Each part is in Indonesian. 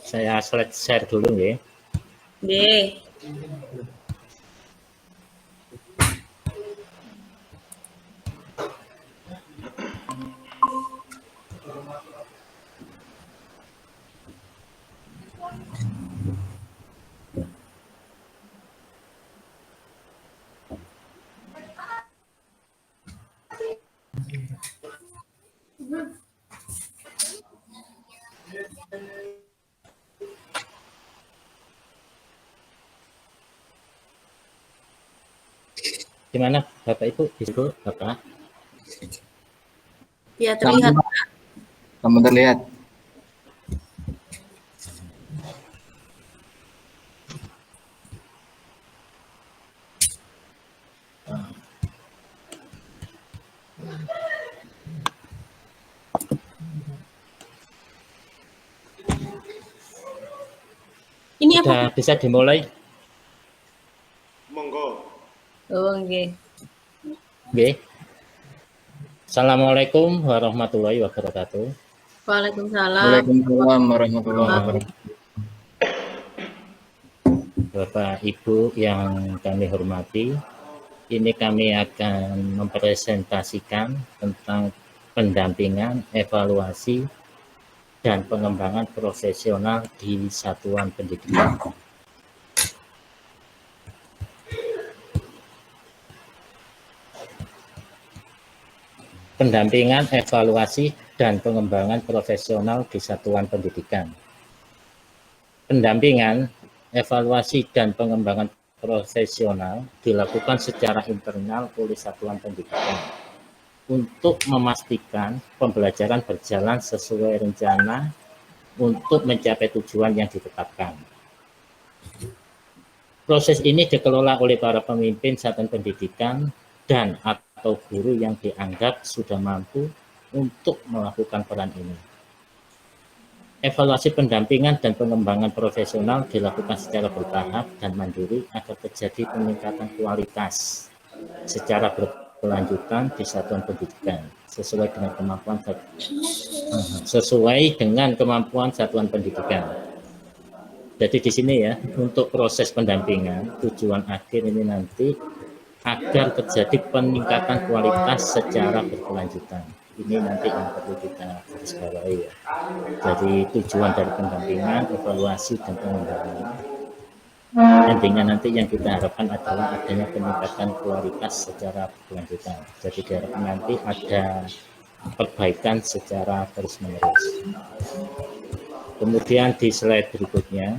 Saya slide share dulu ya. Nggih. Gimana Bapak Ibu? Ibu Bapak? Ya, terlihat. Kamu terlihat. Ini Sudah apa? bisa dimulai? Monggo. Oh, nggih. Nggih. Assalamualaikum warahmatullahi wabarakatuh. Waalaikumsalam. Waalaikumsalam warahmatullahi wabarakatuh. Bapak Ibu yang kami hormati, ini kami akan mempresentasikan tentang pendampingan, evaluasi, dan pengembangan profesional di satuan pendidikan. Pendampingan, evaluasi, dan pengembangan profesional di satuan pendidikan. Pendampingan, evaluasi, dan pengembangan profesional dilakukan secara internal oleh satuan pendidikan untuk memastikan pembelajaran berjalan sesuai rencana untuk mencapai tujuan yang ditetapkan. Proses ini dikelola oleh para pemimpin satuan pendidikan dan atau guru yang dianggap sudah mampu untuk melakukan peran ini. Evaluasi pendampingan dan pengembangan profesional dilakukan secara bertahap dan mandiri agar terjadi peningkatan kualitas secara berkelanjutan di satuan pendidikan sesuai dengan kemampuan satuan pendidikan. Jadi di sini ya, untuk proses pendampingan, tujuan akhir ini nanti agar terjadi peningkatan kualitas secara berkelanjutan. Ini nanti yang perlu kita garis bawahi ya. Jadi tujuan dari pendampingan, evaluasi, dan pengembangan. Intinya nanti yang kita harapkan adalah adanya peningkatan kualitas secara berkelanjutan. Jadi diharapkan nanti ada perbaikan secara terus-menerus. Kemudian di slide berikutnya,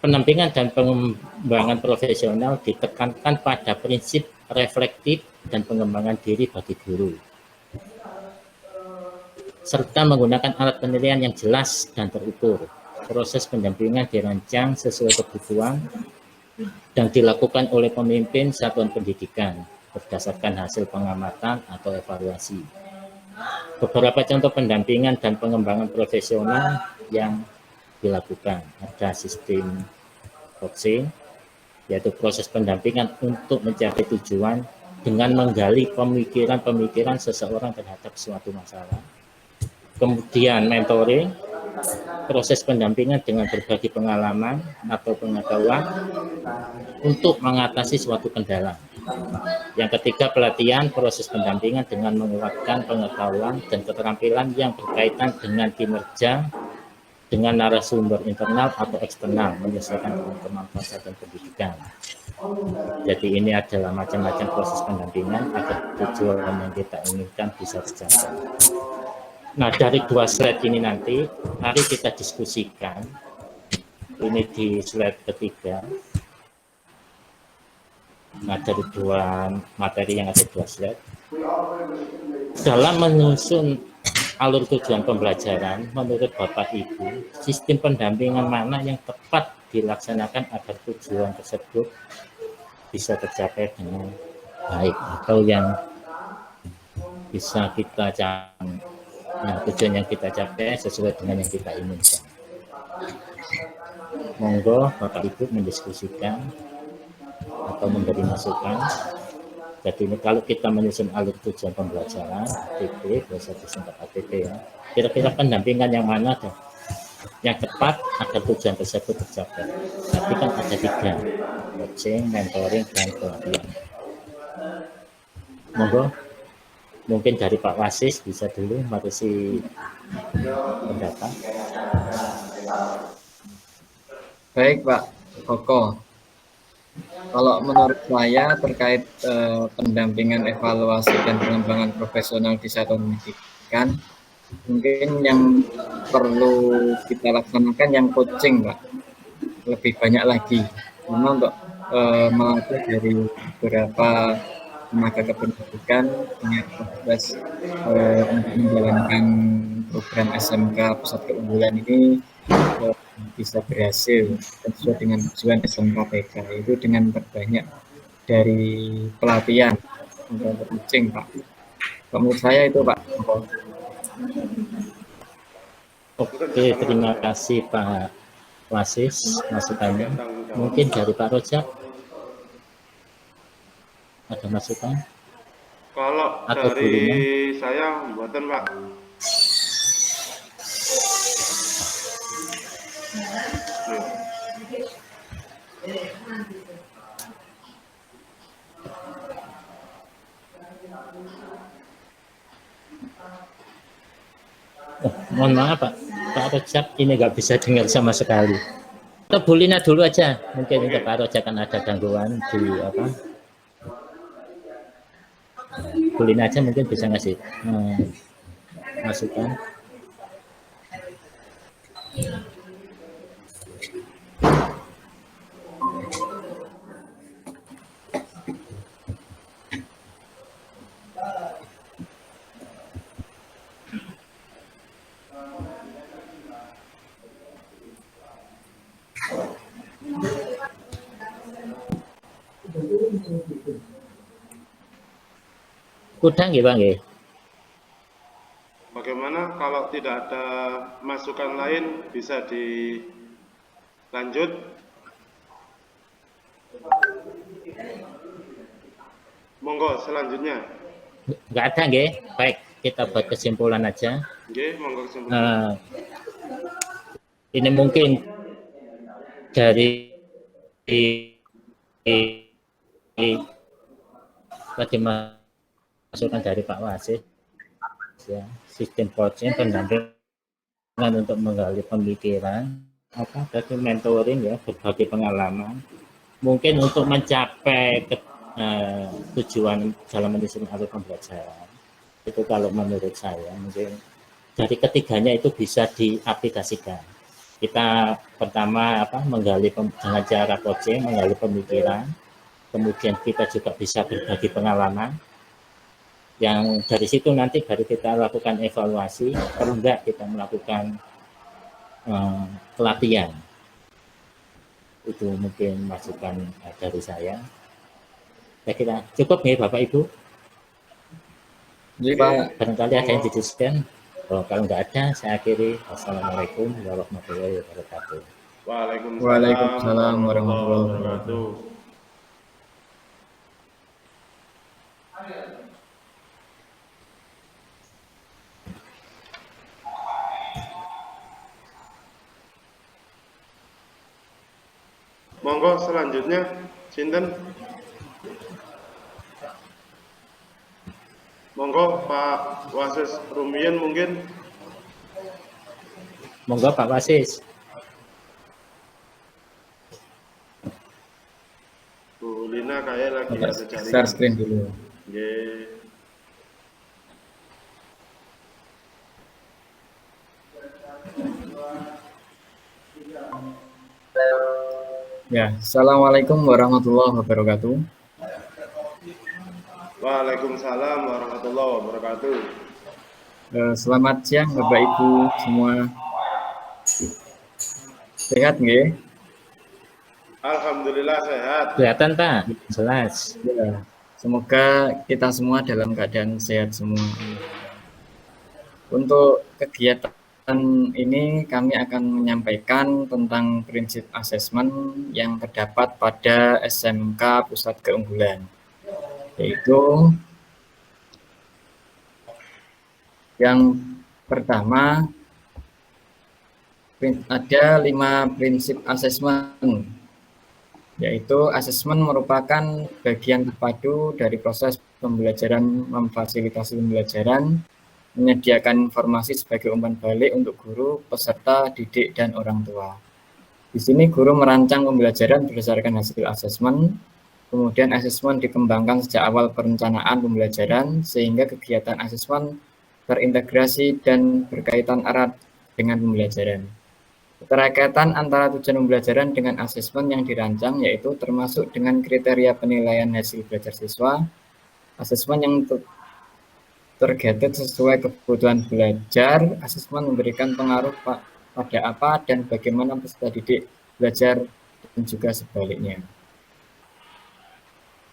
pendampingan dan pengembangan profesional ditekankan pada prinsip reflektif dan pengembangan diri bagi guru, serta menggunakan alat penilaian yang jelas dan terukur. Proses pendampingan dirancang sesuai kebutuhan dan dilakukan oleh pemimpin satuan pendidikan berdasarkan hasil pengamatan atau evaluasi. Beberapa contoh pendampingan dan pengembangan profesional yang dilakukan ada sistem coaching, yaitu proses pendampingan untuk mencapai tujuan dengan menggali pemikiran-pemikiran seseorang terhadap suatu masalah. Kemudian mentoring, proses pendampingan dengan berbagi pengalaman atau pengetahuan untuk mengatasi suatu kendala. Yang ketiga, pelatihan, proses pendampingan dengan menguatkan pengetahuan dan keterampilan yang berkaitan dengan kinerja dengan narasumber internal atau eksternal menyesuaikan dengan kemampuan satuan pendidikan. Jadi ini adalah macam-macam proses pendampingan agar tujuan yang kita inginkan bisa tercapai. Nah, dari dua slide ini nanti, mari kita diskusikan. Ini di slide ketiga. Nah, dari dua materi yang ada dua slide. Dalam menyusun alur tujuan pembelajaran, menurut Bapak Ibu, sistem pendampingan mana yang tepat dilaksanakan agar tujuan tersebut bisa tercapai dengan baik atau yang bisa kita capai, tujuan yang kita capai sesuai dengan yang kita inginkan. Monggo Bapak Ibu mendiskusikan atau memberi masukan. Jadi ini kalau kita menyusun alur tujuan pembelajaran, ATP, biasa disingkat ATP ya. Kira-kira pendampingan yang mana yang tepat agar tujuan tersebut tercapai. Tapi kan ada 3, coaching, mentoring, dan pelatihan. Monggo, mungkin dari Pak Wasis bisa dulu merisi pendapat. Baik Pak Koko, kalau menurut saya terkait pendampingan evaluasi dan pengembangan profesional di satuan pendidikan, mungkin yang perlu kita laksanakan yang coaching Pak, lebih banyak lagi. Karena untuk melatih dari beberapa tenaga kependidikan punya proses untuk menjalankan program SMK Pusat Keunggulan ini bisa berhasil sesuai dengan tujuan SMKPK itu dengan perbanyak dari pelatihan untuk coaching Pak. Menurut saya itu Pak. Oke, terima kasih Pak Wasis masukannya. Mungkin dari Pak Rojak ada masukan? Kalau Atau dari dulunya? saya buatan Pak. Mohon maaf Pak Rojak ini nggak bisa dengar sama sekali. Atau Bu Lina dulu aja, mungkin untuk Pak Rojak kan ada gangguan di apa? Bu Lina aja mungkin bisa ngasih masukan. Kudang ya Bang ya? Bagaimana kalau tidak ada masukan lain bisa dilanjut? Monggo selanjutnya. Nggak ada nggih. Baik, kita buat kesimpulan aja. Nggih, monggo kesimpulan. Ini mungkin dari tadi masukan dari Pak Wasis ya, sistem coaching pendampingan untuk menggali pemikiran, apa tadi mentoring ya, berbagi pengalaman, mungkin untuk mencapai tujuan dalam menyusun alur pembelajaran. Itu kalau menurut saya mungkin dari ketiganya itu bisa diaplikasikan. Kita pertama menggali dengan cara coaching, menggali pemikiran, kemudian kita juga bisa berbagi pengalaman, yang dari situ nanti baru kita lakukan evaluasi, perlu enggak kita melakukan pelatihan. Itu mungkin masukan dari saya. Saya kira cukup nih Bapak Ibu. Jadi Pak, Barangkali ada yang didiskusikan. Kalau nggak ada, saya akhiri. Wassalamualaikum warahmatullahi wabarakatuh. Waalaikumsalam warahmatullahi wabarakatuh. Monggo selanjutnya, sinten? Monggo Pak Wasis Rumiyin mungkin. Monggo Pak Wasis. Bu Lina kayak lagi ada jaringan. share screen dulu. Nggih. Ya, Assalamualaikum warahmatullahi wabarakatuh. Waalaikumsalam warahmatullahi wabarakatuh. Selamat siang Bapak Ibu semua. Sehat nggih? Alhamdulillah sehat. Kelihatan Pak, jelas. Ya, semoga kita semua dalam keadaan sehat semua. Untuk kegiatan ini kami akan menyampaikan tentang prinsip asesmen yang terdapat pada SMK Pusat Keunggulan, yaitu yang pertama, ada 5 prinsip asesmen, yaitu asesmen merupakan bagian terpadu dari proses pembelajaran, memfasilitasi pembelajaran, menyediakan informasi sebagai umpan balik untuk guru, peserta didik, dan orang tua. Di sini guru merancang pembelajaran berdasarkan hasil asesmen, kemudian asesmen dikembangkan sejak awal perencanaan pembelajaran sehingga kegiatan asesmen terintegrasi dan berkaitan erat dengan pembelajaran. Keterkaitan antara tujuan pembelajaran dengan asesmen yang dirancang yaitu termasuk dengan kriteria penilaian hasil belajar siswa, asesmen yang targeted sesuai kebutuhan belajar, asesmen memberikan pengaruh pada apa dan bagaimana peserta didik belajar dan juga sebaliknya.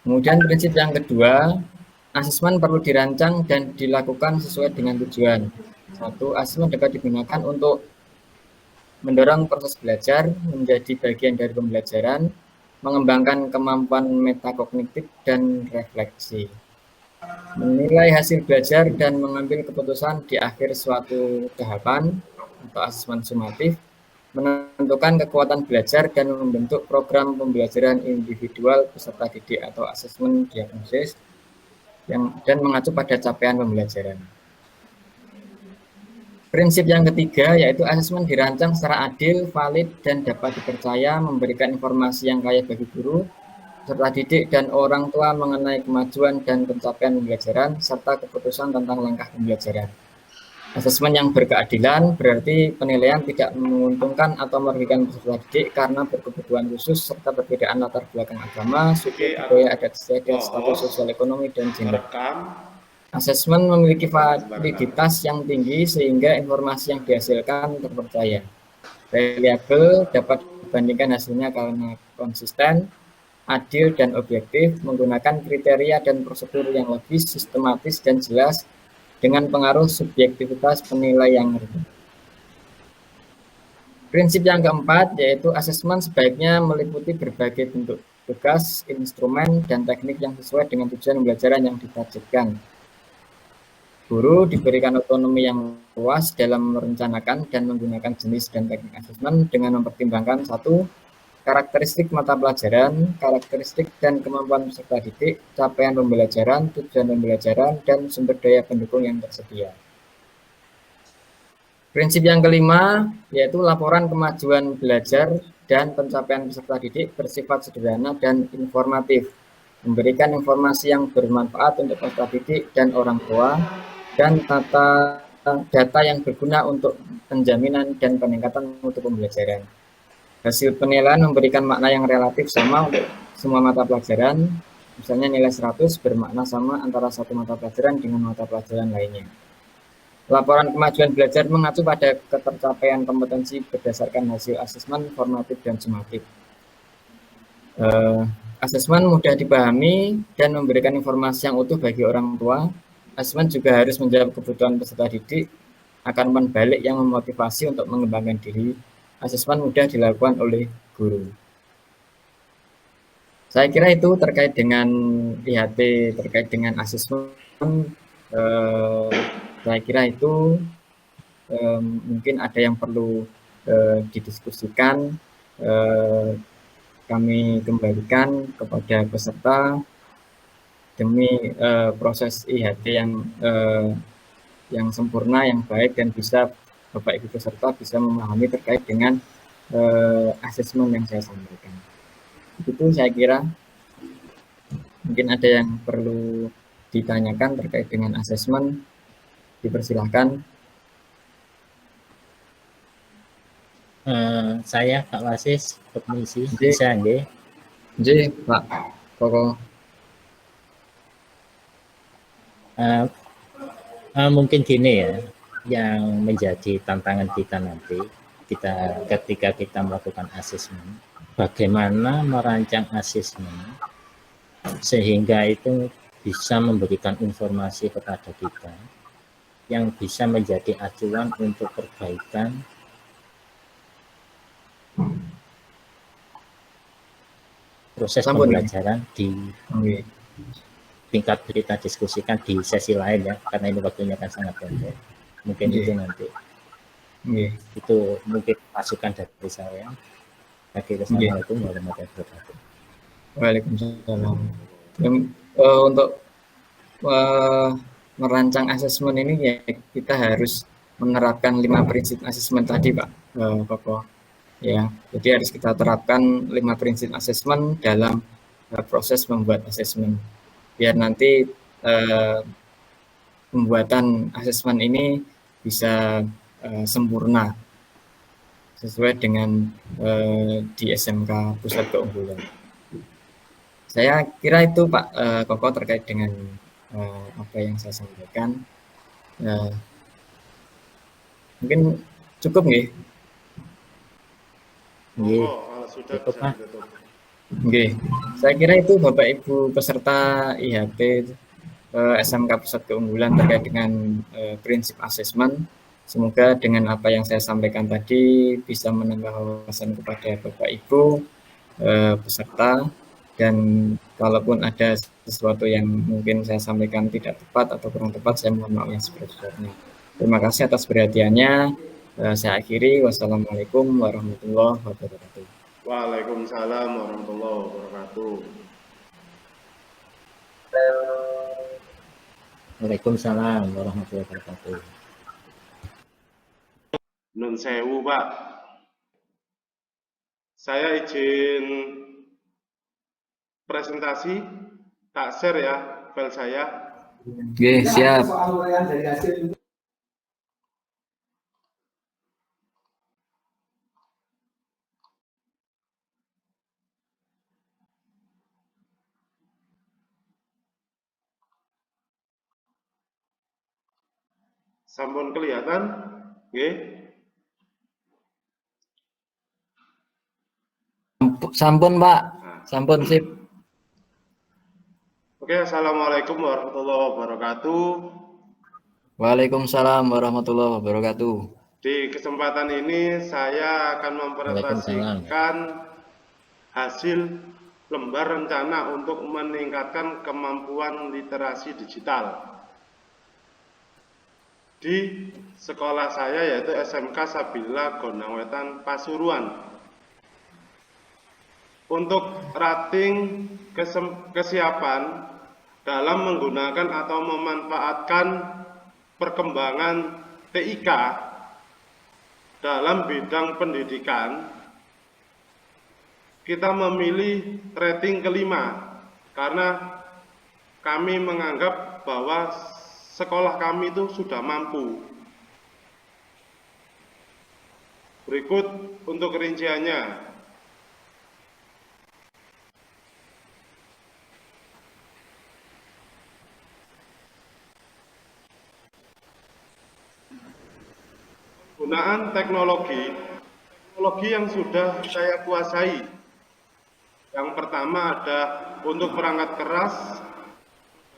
Kemudian prinsip yang kedua, asesmen perlu dirancang dan dilakukan sesuai dengan tujuan. 1. Asesmen dapat digunakan untuk mendorong proses belajar menjadi bagian dari pembelajaran, mengembangkan kemampuan metakognitif dan refleksi, menilai hasil belajar dan mengambil keputusan di akhir suatu tahapan atau asesmen sumatif, menentukan kekuatan belajar dan membentuk program pembelajaran individual peserta didik atau asesmen diagnosis dan mengacu pada capaian pembelajaran. Prinsip yang ketiga yaitu asesmen dirancang secara adil, valid, dan dapat dipercaya, memberikan informasi yang kaya bagi guru, peserta didik, dan orang tua mengenai kemajuan dan pencapaian pembelajaran, serta keputusan tentang langkah pembelajaran. Asesmen yang berkeadilan berarti penilaian tidak menguntungkan atau merugikan peserta didik karena berkebutuhan khusus serta perbedaan latar belakang agama, suku, budaya, adat istiadat, status sosial ekonomi, dan gender. Asesmen memiliki validitas yang tinggi sehingga informasi yang dihasilkan terpercaya. Reliable, dapat dibandingkan hasilnya karena konsisten, adil, dan objektif, menggunakan kriteria dan prosedur yang logis, sistematis, dan jelas, dengan pengaruh subjektivitas penilai yang rendah. Prinsip yang keempat yaitu asesmen sebaiknya meliputi berbagai bentuk tugas, instrumen, dan teknik yang sesuai dengan tujuan pembelajaran yang ditargetkan. Guru diberikan otonomi yang luas dalam merencanakan dan menggunakan jenis dan teknik asesmen dengan mempertimbangkan 1. Karakteristik mata pelajaran, karakteristik dan kemampuan peserta didik, capaian pembelajaran, tujuan pembelajaran, dan sumber daya pendukung yang tersedia. Prinsip yang kelima yaitu laporan kemajuan belajar dan pencapaian peserta didik bersifat sederhana dan informatif, memberikan informasi yang bermanfaat untuk peserta didik dan orang tua, dan data yang berguna untuk penjaminan dan peningkatan mutu pembelajaran. Hasil penilaian memberikan makna yang relatif sama untuk semua mata pelajaran, misalnya nilai 100 bermakna sama antara satu mata pelajaran dengan mata pelajaran lainnya. Laporan kemajuan belajar mengacu pada ketercapaian kompetensi berdasarkan hasil asesmen formatif dan sumatif. Asesmen mudah dipahami dan memberikan informasi yang utuh bagi orang tua. Asesmen juga harus menjawab kebutuhan peserta didik, akan umpan balik yang memotivasi untuk mengembangkan diri. Asesmen mudah dilakukan oleh guru. Saya kira itu terkait dengan IHT, terkait dengan asesmen. Saya kira itu mungkin ada yang perlu didiskusikan. Kami kembalikan kepada peserta demi proses IHT yang sempurna, yang baik, dan bisa Bapak Ibu peserta bisa memahami terkait dengan asesmen yang saya sampaikan. Itu saya kira mungkin ada yang perlu ditanyakan terkait dengan asesmen, dipersilahkan. Saya Pak Wasis, Komisi, Nggih. bisa nggih? Nggih, Pak Koko. Mungkin gini ya, yang menjadi tantangan kita nanti, ketika kita melakukan asesmen, bagaimana merancang asesmen sehingga itu bisa memberikan informasi kepada kita yang bisa menjadi acuan untuk perbaikan proses pembelajaran di tingkat kita diskusikan di sesi lain ya, karena ini waktunya kan sangat pendek. Mungkin itu nanti. Nggih. Itu mungkin masukan dari saya. Assalamualaikum warahmatullahi wabarakatuh. Waalaikumsalam. Untuk merancang asesmen ini ya kita harus menerapkan 5 prinsip asesmen tadi, Pak Koko. Ya, jadi harus kita terapkan 5 prinsip asesmen dalam proses membuat asesmen. Biar nanti pembuatan asesmen ini bisa sempurna sesuai dengan di SMK Pusat Keunggulan. Saya kira itu Pak Koko terkait dengan apa yang saya sampaikan. Mungkin cukup nggih? Nggih, Oh, kalau sudah cukup, bisa Pak. ditutup. Oke, saya kira itu Bapak Ibu peserta IHP SMK Pusat Keunggulan terkait dengan prinsip asesmen. Semoga dengan apa yang saya sampaikan tadi bisa menambah wawasan kepada Bapak Ibu peserta, dan kalaupun ada sesuatu yang mungkin saya sampaikan tidak tepat atau kurang tepat, saya mohon maaf yang sebesar-besarnya. Terima kasih atas perhatiannya. Saya akhiri. Wassalamualaikum warahmatullahi wabarakatuh. Waalaikumsalam warahmatullahi wabarakatuh. Waalaikumsalam warahmatullahi wabarakatuh. Nun sewu, Pak. Saya izin presentasi, tak share ya file saya. Oke, siap. Sampun kelihatan? Nggih. Sampun, Pak. Sampun, sip. Oke, assalamualaikum warahmatullahi wabarakatuh. Waalaikumsalam warahmatullahi wabarakatuh. Di kesempatan ini saya akan mempresentasikan hasil lembar rencana untuk meningkatkan kemampuan literasi digital di sekolah saya, yaitu SMK Sabila Gondang Wetan Pasuruan. Untuk rating kesiapan dalam menggunakan atau memanfaatkan perkembangan TIK dalam bidang pendidikan, kita memilih rating kelima karena kami menganggap bahwa sekolah kami itu sudah mampu. Berikut untuk rinciannya. Penggunaan teknologi yang sudah saya kuasai. Yang pertama ada untuk perangkat keras,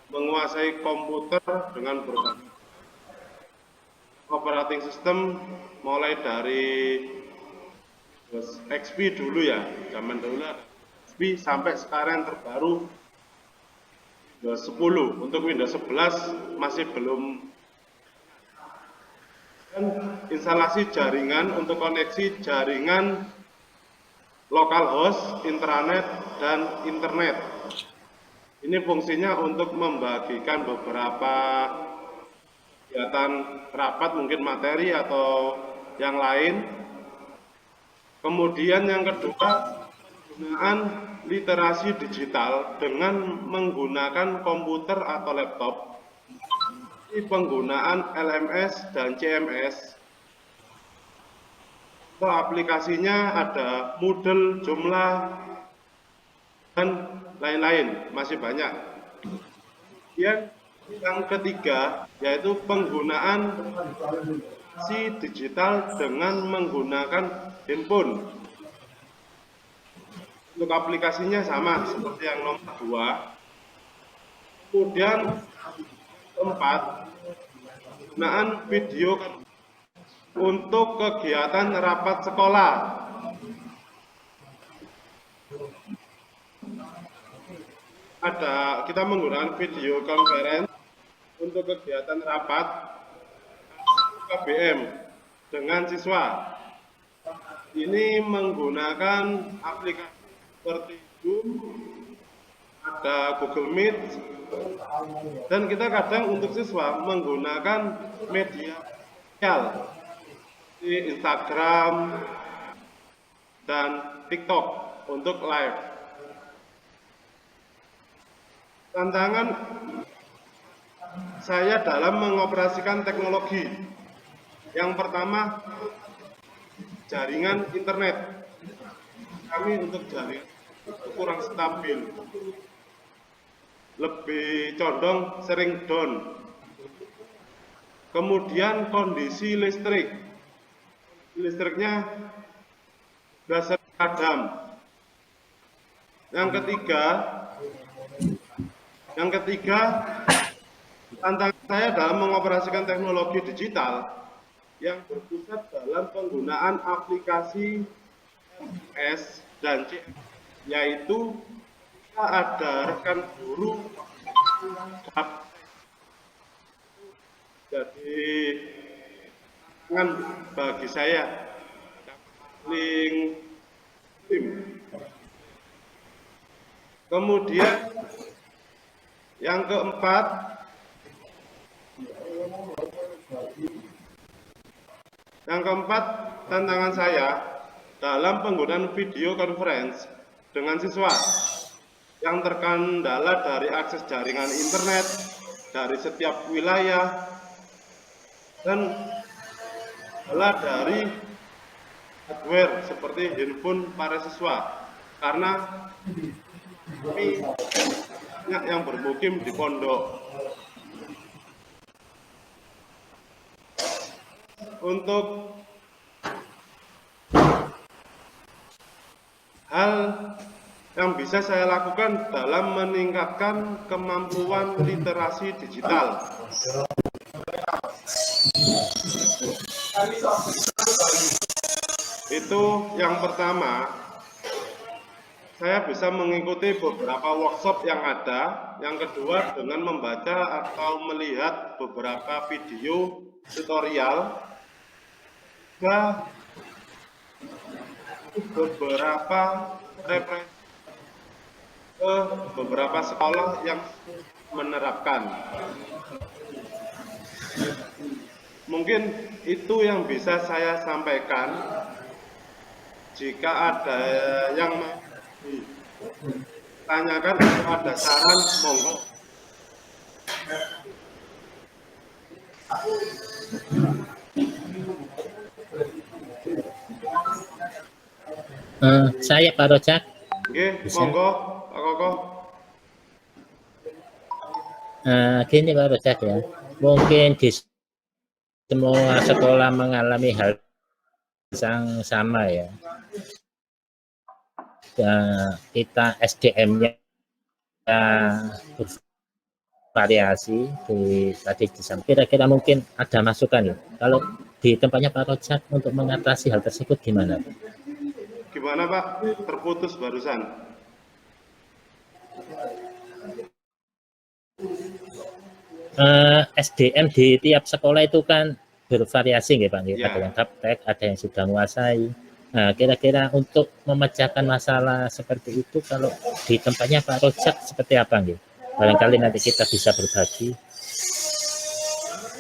menguasai komputer dengan berbagai operating system, mulai dari XP dulu ya, zaman dulu XP sampai sekarang yang terbaru Windows 10. Untuk Windows 11 masih belum. Dan instalasi jaringan untuk koneksi jaringan lokal host, intranet, dan internet. Ini fungsinya untuk membagikan beberapa kegiatan rapat, mungkin materi atau yang lain. Kemudian yang kedua, penggunaan literasi digital dengan menggunakan komputer atau laptop. Penggunaan LMS dan CMS. Untuk aplikasinya ada Moodle, Joomla, dan lain-lain, masih banyak. Kemudian yang ketiga yaitu penggunaan si digital dengan menggunakan handphone. Untuk aplikasinya sama seperti yang nomor 2. Kemudian keempat, penggunaan video untuk kegiatan rapat sekolah. Kita menggunakan video conference untuk kegiatan rapat KBM. dengan siswa. Ini menggunakan aplikasi seperti Zoom, ada Google Meet, dan kita kadang untuk siswa menggunakan media sosial seperti Instagram dan TikTok untuk live. Tantangan saya dalam mengoperasikan teknologi. Yang pertama, jaringan internet. Kami untuk jaringan kurang stabil. Lebih condong sering down. Kemudian kondisi listrik. Listriknya sudah sering padam. Yang ketiga, tantangan saya dalam mengoperasikan teknologi digital yang berpusat dalam penggunaan aplikasi MS dan CS, yaitu kita ada rekan guru jadi tantangan bagi saya paling tim. Kemudian yang keempat, tantangan saya dalam penggunaan video conference dengan siswa yang terkendala dari akses jaringan internet dari setiap wilayah dan dari hardware seperti handphone para siswa, karena kami banyak yang bermukim di pondok. Untuk hal yang bisa saya lakukan dalam meningkatkan kemampuan literasi digital. Itu yang pertama, saya bisa mengikuti beberapa workshop yang ada. Yang kedua, dengan membaca atau melihat beberapa video tutorial. Ketiga, beberapa referensi ke beberapa sekolah yang menerapkan. Mungkin itu yang bisa saya sampaikan. Jika ada yang tanyakan atau ada saran, monggo. Saya Pak Rojak. Oke, monggo, Pak Koko. Gini Pak Rojak ya, mungkin di semua sekolah mengalami hal yang sama ya. Kita SDM-nya variasi tadi disampaikan. Kira-kira mungkin ada masukan ya. Kalau di tempatnya Pak Rojak untuk mengatasi hal tersebut gimana? Gimana Pak? Terputus barusan. SDM di tiap sekolah itu kan bervariasi ya Pak. Ya. Ada yang gaptek, ada yang sudah menguasai. Nah, kira-kira untuk memecahkan masalah seperti itu kalau di tempatnya Pak Rojak seperti apa nggih? Barangkali nanti kita bisa berbagi.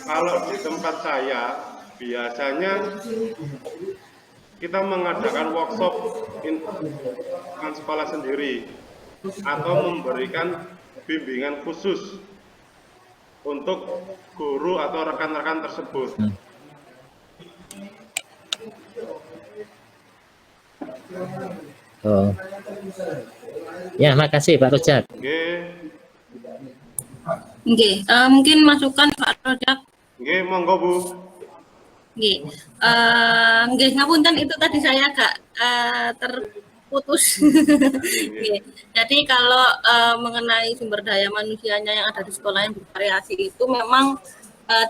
Kalau di tempat saya biasanya kita mengadakan workshop dengan sekolah sendiri atau memberikan bimbingan khusus untuk guru atau rekan-rekan tersebut. Oh. Ya, makasih Pak Rojak. Oke, Oke, mungkin masukan Pak Rojak. oke, monggo Bu. Oke, ngapunten itu tadi saya agak terputus. Oke, jadi kalau mengenai sumber daya manusianya yang ada di sekolah yang bervariasi itu memang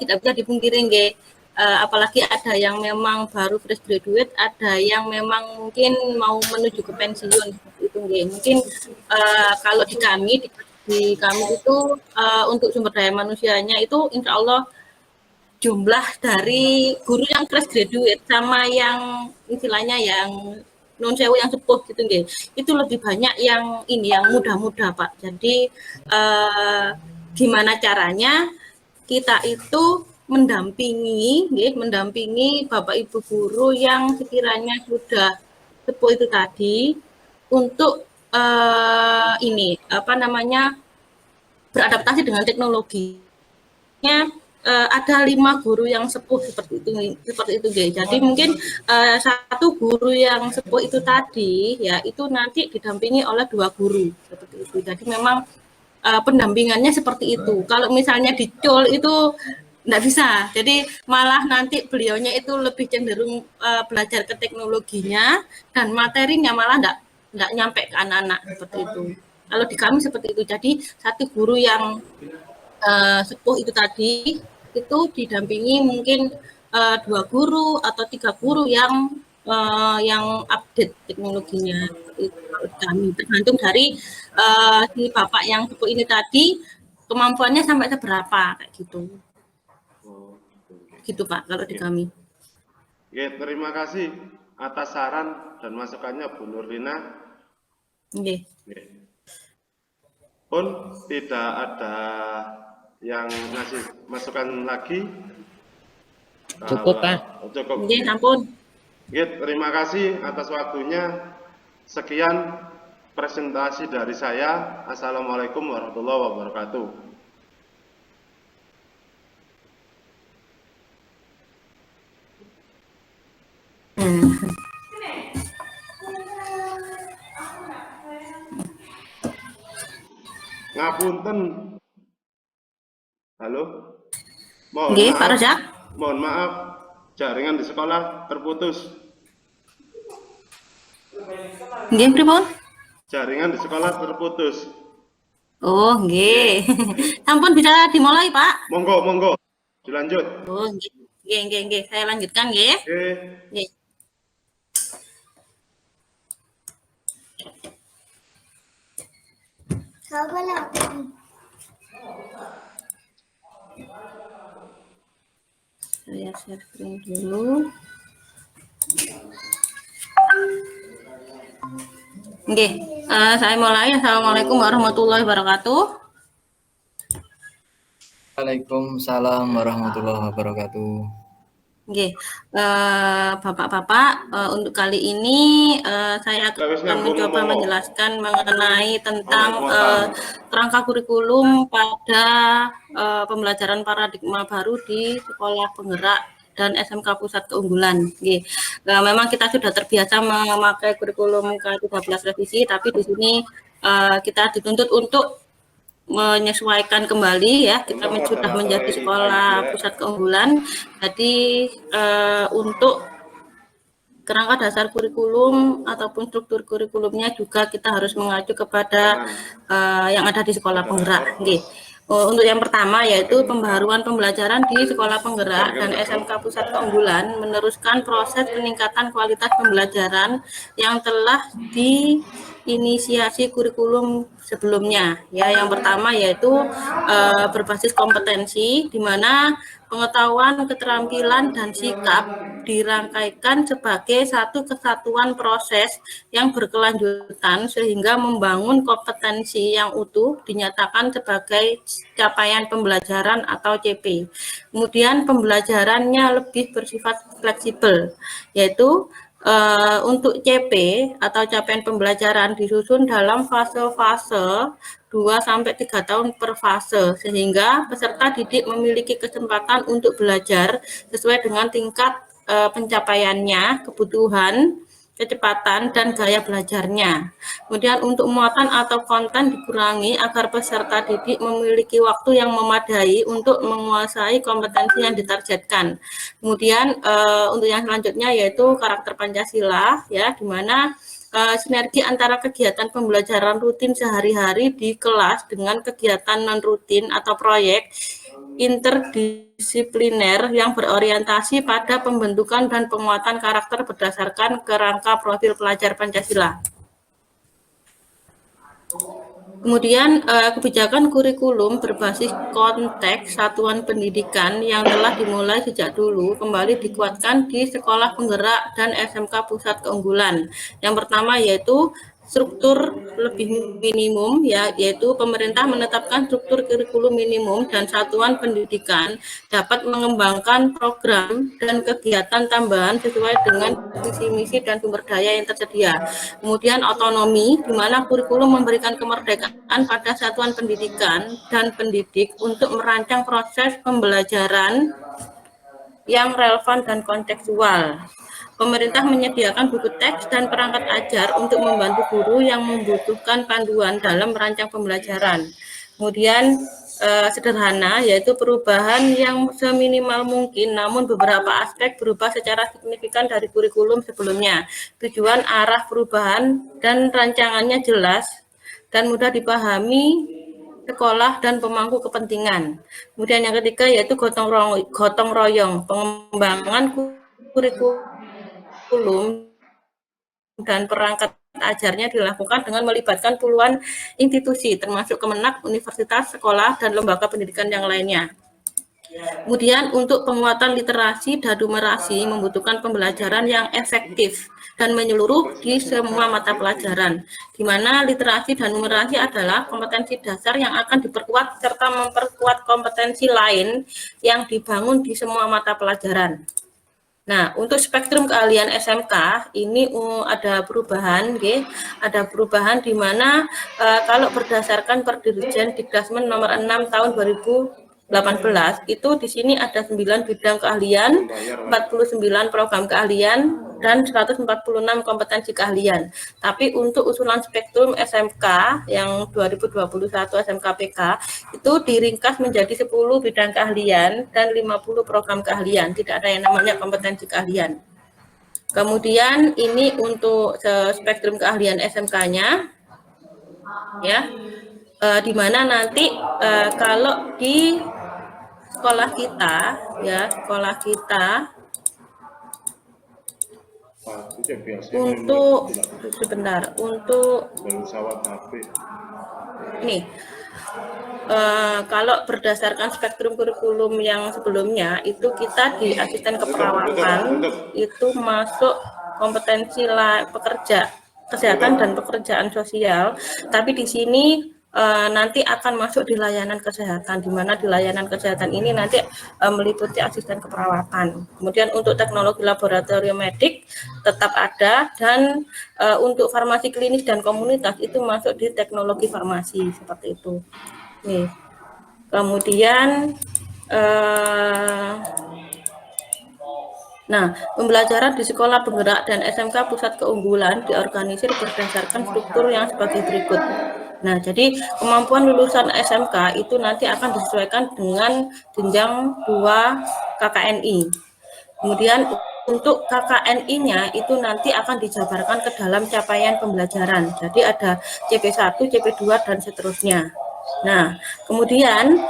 tidak bisa dipungkiri, nggih. Apalagi ada yang memang baru fresh graduate, ada yang memang mungkin mau menuju ke pensiun itu, nggih. Mungkin kalau di kami itu untuk sumber daya manusianya itu insya Allah jumlah dari guru yang fresh graduate sama yang istilahnya yang non sewu yang sepuh gitu nggih. Itu lebih banyak yang ini yang muda-muda Pak. Jadi gimana caranya kita itu mendampingi Bapak Ibu guru yang sekiranya sudah sepuh itu tadi untuk ini apa namanya beradaptasi dengan teknologinya. Ada 5 guru yang sepuh seperti itu guys. Jadi mungkin satu guru yang sepuh itu tadi ya itu nanti didampingi oleh 2 guru seperti itu. Jadi memang pendampingannya seperti itu. Kalau misalnya dicul itu enggak bisa. Jadi malah nanti beliaunya itu lebih cenderung belajar ke teknologinya dan materinya malah enggak nyampe ke anak-anak seperti itu. Kalau di kami seperti itu. Jadi satu guru yang sepuh itu tadi itu didampingi mungkin 2 guru atau 3 guru yang update teknologinya itu kami tergantung dari si bapak yang sepuh ini tadi kemampuannya sampai seberapa kayak gitu. Gitu Pak kalau di kami. Oke, terima kasih atas saran dan masukannya Bu Nurlina. Oke. Pun tidak ada yang ngasih masukan lagi. Cukup Pak. Cukup. Oke, ampun. Oke, terima kasih atas waktunya. Sekian presentasi dari saya. Assalamualaikum warahmatullahi wabarakatuh. Ngapunten. Halo. Nggih, Pak Rojak. Mohon maaf, jaringan di sekolah terputus. Nggih, pripun? Jaringan di sekolah terputus. Oh, nggih. Sampun bisa dimulai, Pak? Monggo, monggo. Dilanjut. Oh, nggih. Saya lanjutkan, nggih. Oke. Nggih. Saya share screen dulu. Oke, saya mulai. Assalamualaikum warahmatullahi wabarakatuh. Waalaikumsalam warahmatullahi wabarakatuh. Oke, Bapak-bapak, untuk kali ini saya akan mencoba menjelaskan mengenai tentang kerangka kurikulum pada pembelajaran paradigma baru di Sekolah Penggerak dan SMK Pusat Keunggulan. Oke. Memang kita sudah terbiasa memakai kurikulum K13 revisi, tapi di sini kita dituntut untuk menyesuaikan kembali ya, kita sudah menjadi sekolah pusat keunggulan. Jadi untuk kerangka dasar kurikulum ataupun struktur kurikulumnya juga kita harus mengacu kepada yang ada di sekolah penggerak. Untuk yang pertama yaitu pembaharuan pembelajaran di sekolah penggerak dan SMK Pusat Keunggulan meneruskan proses peningkatan kualitas pembelajaran yang telah diinisiasi kurikulum sebelumnya. Ya, yang pertama yaitu berbasis kompetensi, di mana pengetahuan, keterampilan, dan sikap dirangkaikan sebagai satu kesatuan proses yang berkelanjutan sehingga membangun kompetensi yang utuh dinyatakan sebagai capaian pembelajaran atau CP. Kemudian pembelajarannya lebih bersifat fleksibel, yaitu untuk CP atau capaian pembelajaran disusun dalam fase-fase 2-3 tahun per fase, sehingga peserta didik memiliki kesempatan untuk belajar sesuai dengan tingkat pencapaiannya, kebutuhan, kecepatan, dan gaya belajarnya. Kemudian untuk muatan atau konten dikurangi agar peserta didik memiliki waktu yang memadai untuk menguasai kompetensi yang ditargetkan. Kemudian untuk yang selanjutnya yaitu karakter Pancasila, ya, di mana sinergi antara kegiatan pembelajaran rutin sehari-hari di kelas dengan kegiatan non-rutin atau proyek interdisipliner yang berorientasi pada pembentukan dan penguatan karakter berdasarkan kerangka profil pelajar Pancasila. Kemudian kebijakan kurikulum berbasis konteks satuan pendidikan yang telah dimulai sejak dulu kembali dikuatkan di sekolah penggerak dan SMK pusat keunggulan. Yang pertama yaitu struktur lebih minimum, ya, yaitu pemerintah menetapkan struktur kurikulum minimum dan satuan pendidikan dapat mengembangkan program dan kegiatan tambahan sesuai dengan visi misi dan sumber daya yang tersedia. Kemudian otonomi, di mana kurikulum memberikan kemerdekaan pada satuan pendidikan dan pendidik untuk merancang proses pembelajaran yang relevan dan kontekstual. Pemerintah menyediakan buku teks dan perangkat ajar untuk membantu guru yang membutuhkan panduan dalam merancang pembelajaran. Kemudian sederhana, yaitu perubahan yang seminimal mungkin, namun beberapa aspek berubah secara signifikan dari kurikulum sebelumnya. Tujuan arah perubahan dan rancangannya jelas dan mudah dipahami sekolah dan pemangku kepentingan. Kemudian yang ketiga yaitu gotong royong, pengembangan kurikulum dan perangkat ajarnya dilakukan dengan melibatkan puluhan institusi, termasuk Kemenak, universitas, sekolah, dan lembaga pendidikan yang lainnya. Kemudian untuk penguatan literasi dan numerasi membutuhkan pembelajaran yang efektif dan menyeluruh di semua mata pelajaran, di mana literasi dan numerasi adalah kompetensi dasar yang akan diperkuat serta memperkuat kompetensi lain yang dibangun di semua mata pelajaran. Nah, untuk spektrum keahlian SMK ini ada perubahan, ada perubahan di mana kalau berdasarkan Perdirjen Dikdasmen nomor 6 tahun 2018 itu di sini ada 9 bidang keahlian, 49 program keahlian, dan 146 kompetensi keahlian. Tapi untuk usulan spektrum SMK yang 2021 SMK PK itu diringkas menjadi 10 bidang keahlian dan 50 program keahlian. Tidak ada yang namanya kompetensi keahlian. Kemudian ini untuk spektrum keahlian SMK-nya, ya, di mana nanti kalau di sekolah kita, ya, sekolah kita untuk sebentar untuk ini kalau berdasarkan spektrum kurikulum yang sebelumnya itu kita di asisten keperawatan itu masuk kompetensi pekerja kesehatan dan pekerjaan sosial, tapi di sini nanti akan masuk di layanan kesehatan, di mana di layanan kesehatan ini nanti meliputi asisten keperawatan. Kemudian untuk teknologi laboratorium medik tetap ada, dan untuk farmasi klinis dan komunitas itu masuk di teknologi farmasi seperti itu. Nih. Kemudian nah, pembelajaran di sekolah penggerak dan SMK pusat keunggulan diorganisir berdasarkan struktur yang sebagai berikut. Nah, jadi kemampuan lulusan SMK itu nanti akan disesuaikan dengan jenjang 2 KKNI. Kemudian untuk KKNI-nya itu nanti akan dijabarkan ke dalam capaian pembelajaran. Jadi ada CP1, CP2, dan seterusnya. Nah, kemudian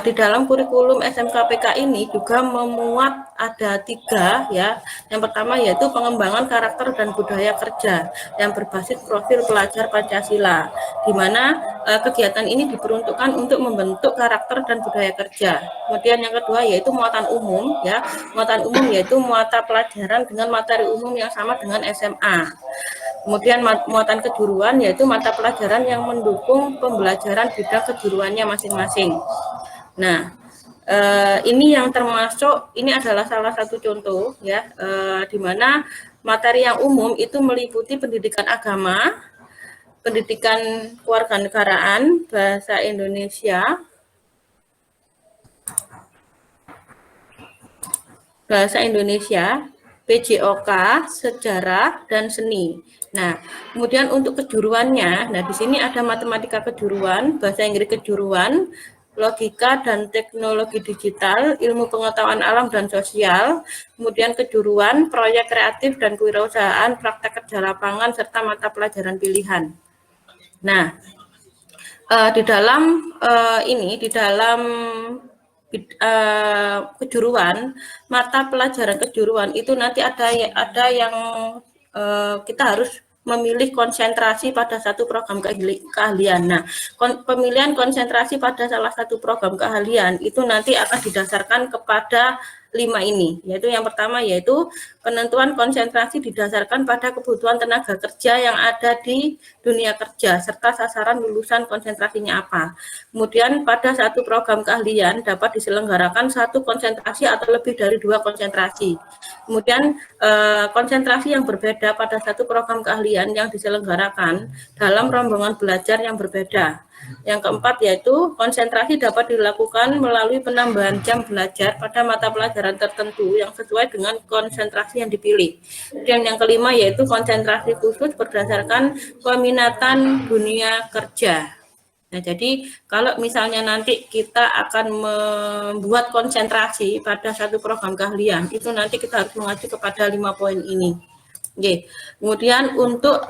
di dalam kurikulum SMK PK ini juga memuat ada 3, ya. Yang pertama yaitu pengembangan karakter dan budaya kerja yang berbasis profil pelajar Pancasila, di mana kegiatan ini diperuntukkan untuk membentuk karakter dan budaya kerja. Kemudian yang kedua yaitu muatan umum, ya. Muatan umum yaitu muatan pelajaran dengan materi umum yang sama dengan SMA. Kemudian muatan kejuruan yaitu mata pelajaran yang mendukung pembelajaran bidang kejuruannya masing-masing. Nah, ini yang termasuk, ini adalah salah satu contoh, ya, di mana materi yang umum itu meliputi pendidikan agama, pendidikan kewarganegaraan, bahasa Indonesia, PJOK, sejarah, dan seni. Nah, kemudian untuk kejuruannya, nah di sini ada matematika kejuruan, bahasa Inggris kejuruan, logika dan teknologi digital, ilmu pengetahuan alam dan sosial, kemudian kejuruan, proyek kreatif dan kewirausahaan, praktek kerja lapangan, serta mata pelajaran pilihan. Nah, di dalam di dalam kejuruan, mata pelajaran kejuruan itu nanti ada yang kita harus memilih konsentrasi pada satu program keahlian. Nah, pemilihan konsentrasi pada salah satu program keahlian itu nanti akan didasarkan kepada 5 ini, yaitu yang pertama yaitu penentuan konsentrasi didasarkan pada kebutuhan tenaga kerja yang ada di dunia kerja serta sasaran lulusan konsentrasinya apa. Kemudian pada satu program keahlian dapat diselenggarakan satu konsentrasi atau lebih dari 2 konsentrasi. Kemudian konsentrasi yang berbeda pada satu program keahlian yang diselenggarakan dalam rombongan belajar yang berbeda. Yang keempat yaitu konsentrasi dapat dilakukan melalui penambahan jam belajar pada mata pelajaran tertentu yang sesuai dengan konsentrasi yang dipilih. Dan yang kelima yaitu konsentrasi khusus berdasarkan peminatan dunia kerja. Nah, jadi kalau misalnya nanti kita akan membuat konsentrasi pada satu program keahlian, itu nanti kita harus mengacu kepada 5 poin ini. Oke. Kemudian untuk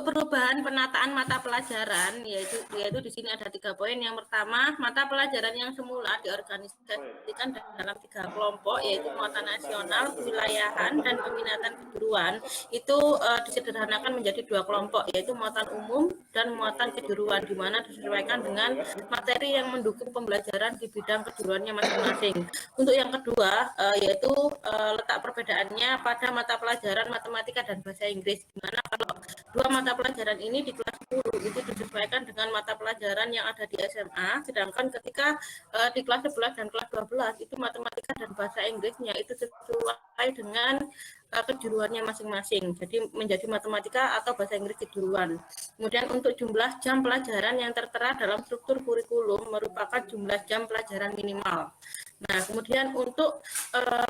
perubahan penataan mata pelajaran yaitu di sini ada 3 poin. Yang pertama, mata pelajaran yang semula diorganisasikan dalam 3 kelompok yaitu muatan nasional, kewilayahan, dan peminatan kejuruan itu disederhanakan menjadi 2 kelompok yaitu muatan umum dan muatan kejuruan, di mana disesuaikan dengan materi yang mendukung pembelajaran di bidang kejuruannya masing-masing. Untuk yang kedua yaitu letak perbedaannya pada mata pelajaran matematika dan bahasa Inggris, di mana kalau 2 mata pelajaran ini di kelas 10 itu disesuaikan dengan mata pelajaran yang ada di SMA, sedangkan ketika di kelas 11 dan kelas 12 itu matematika dan bahasa Inggrisnya itu sesuai dengan kejuruannya masing-masing. Jadi menjadi matematika atau bahasa Inggris kejuruan. Kemudian untuk jumlah jam pelajaran yang tertera dalam struktur kurikulum merupakan jumlah jam pelajaran minimal. Nah, kemudian untuk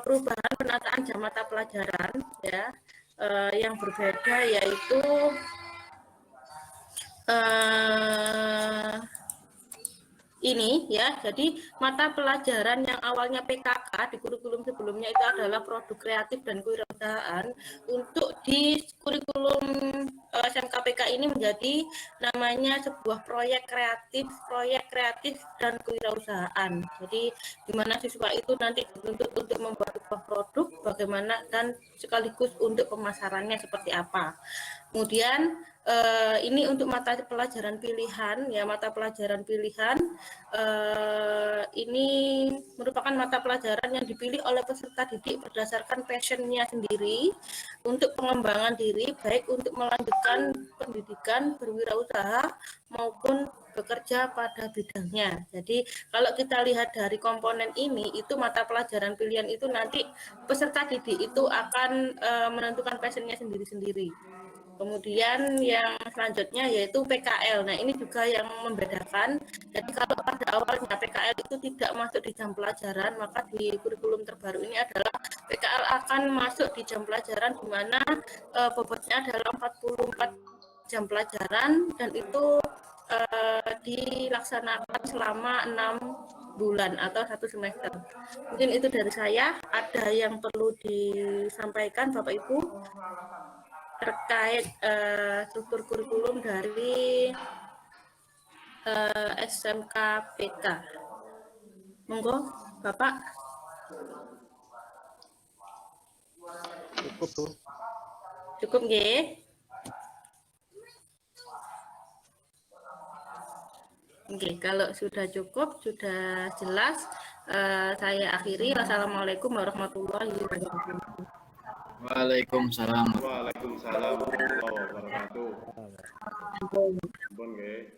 perubahan penataan jam mata pelajaran ya yang berbeda yaitu ini ya, jadi mata pelajaran yang awalnya PKK di kurikulum sebelumnya itu adalah produk kreatif dan kewirausahaan, untuk di kurikulum SMKPK ini menjadi namanya sebuah proyek kreatif dan kewirausahaan. Jadi di mana siswa itu nanti dituntut untuk membuat sebuah produk bagaimana dan sekaligus untuk pemasarannya seperti apa. Kemudian ini untuk mata pelajaran pilihan ya, mata pelajaran pilihan ini merupakan mata pelajaran yang dipilih oleh peserta didik berdasarkan passion-nya sendiri untuk pengembangan diri, baik untuk melanjutkan pendidikan, berwirausaha maupun bekerja pada bidangnya. Jadi kalau kita lihat dari komponen ini, itu mata pelajaran pilihan itu nanti peserta didik itu akan menentukan passion-nya sendiri-sendiri. Kemudian yang selanjutnya yaitu PKL. Nah, ini juga yang membedakan. Jadi kalau pada awalnya PKL itu tidak masuk di jam pelajaran, maka di kurikulum terbaru ini adalah PKL akan masuk di jam pelajaran, di mana bobotnya adalah 44 jam pelajaran dan itu dilaksanakan selama 6 bulan atau 1 semester. Mungkin itu dari saya. Ada yang perlu disampaikan Bapak Ibu terkait struktur kurikulum dari SMKPK. Monggo, Bapak. Cukup, Bu. Cukup nggih? Oke, kalau sudah cukup, sudah jelas, saya akhiri. Wassalamualaikum warahmatullahi wabarakatuh. Waalaikumsalam. Waalaikumsalam warahmatullahi wabarakatuh. Ampun nggih.